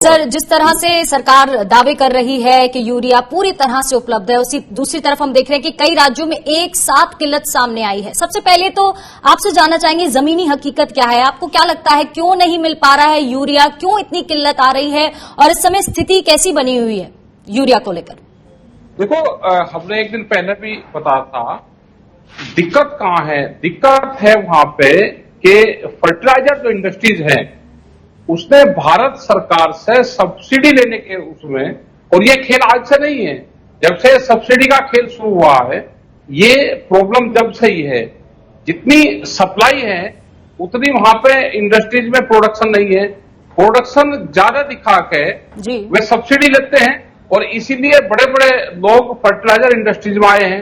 Sir, जिस तरह से सरकार दावे कर रही है कि यूरिया पूरी तरह से उपलब्ध है, उसी दूसरी तरफ हम देख रहे हैं कि कई राज्यों में एक साथ किल्लत सामने आई है। सबसे पहले तो आपसे जानना चाहेंगे जमीनी हकीकत क्या है, आपको क्या लगता है क्यों नहीं मिल पा रहा है यूरिया, क्यों इतनी किल्लत आ रही है और इस समय स्थिति कैसी बनी हुई है यूरिया को लेकर? देखो, हमने एक दिन पहले भी बताया था दिक्कत कहाँ है। दिक्कत है वहां पे कि फर्टिलाइजर जो इंडस्ट्रीज है उसने भारत सरकार से सब्सिडी लेने के उसमें, और ये खेल आज से नहीं है, जब से सब्सिडी का खेल शुरू हुआ है ये प्रॉब्लम जब से ही है। जितनी सप्लाई है उतनी वहां पे इंडस्ट्रीज में प्रोडक्शन नहीं है। प्रोडक्शन ज्यादा दिखा के वे सब्सिडी लेते हैं और इसीलिए बड़े बड़े लोग फर्टिलाइजर इंडस्ट्रीज में आए हैं।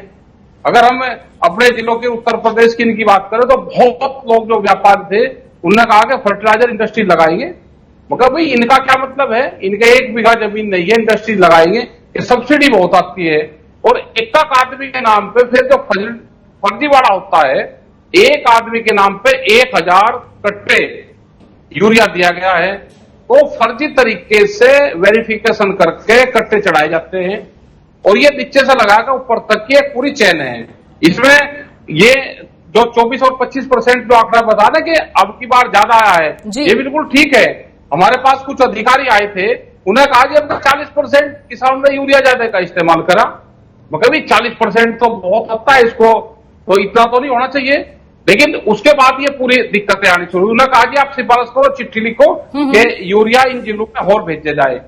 अगर हम अपने जिलों के उत्तर प्रदेश की इनकी बात करें तो बहुत लोग जो व्यापारी थे उन्होंने कहा कि फर्टिलाइजर इंडस्ट्री लगाएंगे, मगर भाई इनका क्या मतलब है, इनके 1 बीघा जमीन नहीं है, इंडस्ट्री लगाएंगे, ये सब्सिडी बहुत आती है। और एक आदमी के नाम पे फिर जो फर्जीवाड़ा होता है, एक आदमी के नाम पे 1000 कट्टे यूरिया दिया गया है, तो फर्जी तरीके से वेरिफिकेशन करके कट्टे चढ़ाए जाते हैं और ये नीचे से लगाकर ऊपर तक की एक पूरी चेन है। इसमें ये जो 24 और 25% जो आंकड़ा बता दें कि अब की बार ज्यादा आया है, ये बिल्कुल ठीक है। हमारे पास कुछ अधिकारी आए थे, उन्हें कहा कि अब तक 40% किसानों ने यूरिया ज्यादा का इस्तेमाल करा, मगर भी 40% तो बहुत होता है, इसको तो इतना तो नहीं होना चाहिए। लेकिन उसके बाद ये पूरी दिक्कतें आनी शुरू। उन्होंने कहा कि आप सिफारिश करो, चिट्ठी लिखो कि यूरिया इन जिलों में और भेजा जाए,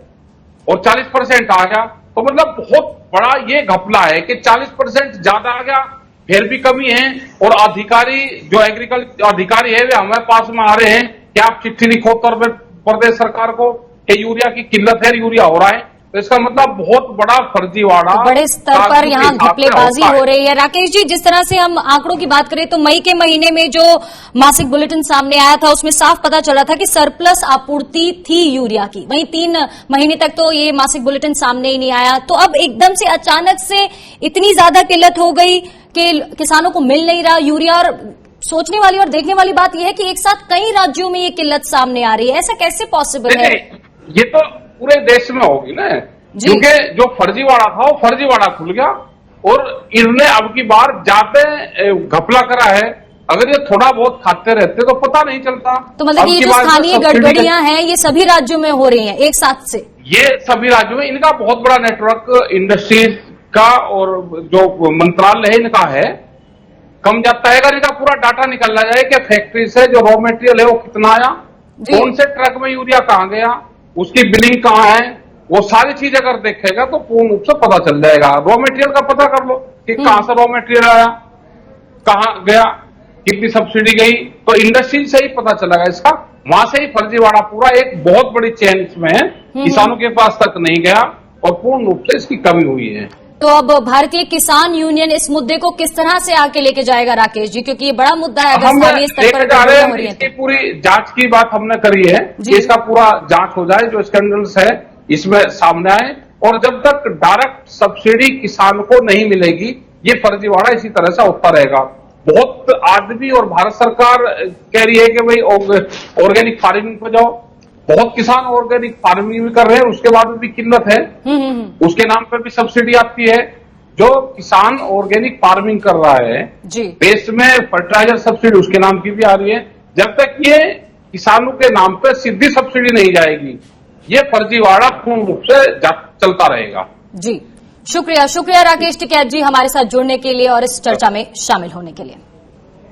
और 40% आ गया। तो मतलब बहुत बड़ा ये घपला है कि 40% ज्यादा आ गया, फिर भी कमी है। और अधिकारी जो एग्रीकल्चर अधिकारी है वे हमारे पास में आ रहे हैं कि आप चिट्ठी लिखो उत्तर प्रदेश सरकार को कि यूरिया की किल्लत है, यूरिया हो रहा है। तो इसका मतलब बहुत बड़ा फर्जीवाड़ा, तो बड़े स्तर पर यहाँ घपलेबाजी हो रही है। राकेश जी, जिस तरह से हम आंकड़ों की बात करें तो मई के महीने में जो मासिक बुलेटिन सामने आया था उसमें साफ पता चला था कि सरप्लस आपूर्ति थी यूरिया की। वहीं 3 महीने तक तो ये मासिक बुलेटिन सामने ही नहीं आया, तो अब एकदम से अचानक से इतनी ज्यादा किल्लत हो गई कि किसानों को मिल नहीं रहा यूरिया। और सोचने वाली और देखने वाली बात यह है कि एक साथ कई राज्यों में ये किल्लत सामने आ रही है, ऐसा कैसे पॉसिबल है? ये तो पूरे देश में होगी ना, क्योंकि जो फर्जीवाड़ा था वो फर्जीवाड़ा खुल गया और इन्होंने अब की बार जाते घपला करा है। अगर ये थोड़ा बहुत खाते रहते तो पता नहीं चलता। तो मतलब ये जो स्थानीय गड़बड़ियां हैं ये सभी राज्यों में हो रही हैं एक साथ से? ये सभी राज्यों में, इनका बहुत बड़ा नेटवर्क इंडस्ट्रीज का और जो मंत्रालय है इनका है। कम जाता है अगर इनका पूरा डाटा निकाला जाए कि फैक्ट्री से जो रॉ मटेरियल है वो कितना आया, कौन से ट्रक में यूरिया कहाँ गया, उसकी बिलिंग कहाँ है, वो सारी चीज अगर देखेगा तो पूर्ण रूप से पता चल जाएगा। रॉ मटेरियल का पता कर लो कि कहां से रॉ मटेरियल आया, कहां गया, कितनी सब्सिडी गई, तो इंडस्ट्री से ही पता चलेगा इसका। वहां से ही फर्जीवाड़ा पूरा एक बहुत बड़ी चेन इसमें है, किसानों के पास तक नहीं गया और पूर्ण रूप से इसकी कमी हुई है। तो अब भारतीय किसान यूनियन इस मुद्दे को किस तरह से आगे लेके जाएगा राकेश जी, क्योंकि ये बड़ा मुद्दा है? हम इसकी पूरी जांच की बात हमने करी है कि इसका पूरा जांच हो जाए, जो स्कैंडल्स है इसमें सामने आए, और जब तक डायरेक्ट सब्सिडी किसान को नहीं मिलेगी ये फर्जीवाड़ा इसी तरह से होता रहेगा। बहुत आदमी और भारत सरकार कह रही है कि भाई ऑर्गेनिक फार्मिंग पे जाओ, बहुत किसान ऑर्गेनिक फार्मिंग भी कर रहे हैं, उसके बाद भी किल्लत है, उसके नाम पर भी सब्सिडी आती है। जो किसान ऑर्गेनिक फार्मिंग कर रहा है देश में फर्टिलाइजर सब्सिडी उसके नाम की भी आ रही है। जब तक ये किसानों के नाम पर सीधी सब्सिडी नहीं जाएगी ये फर्जीवाड़ा पूर्ण रूप से चलता रहेगा। जी, शुक्रिया राकेश टिकैत जी हमारे साथ जुड़ने के लिए और इस चर्चा में शामिल होने के लिए।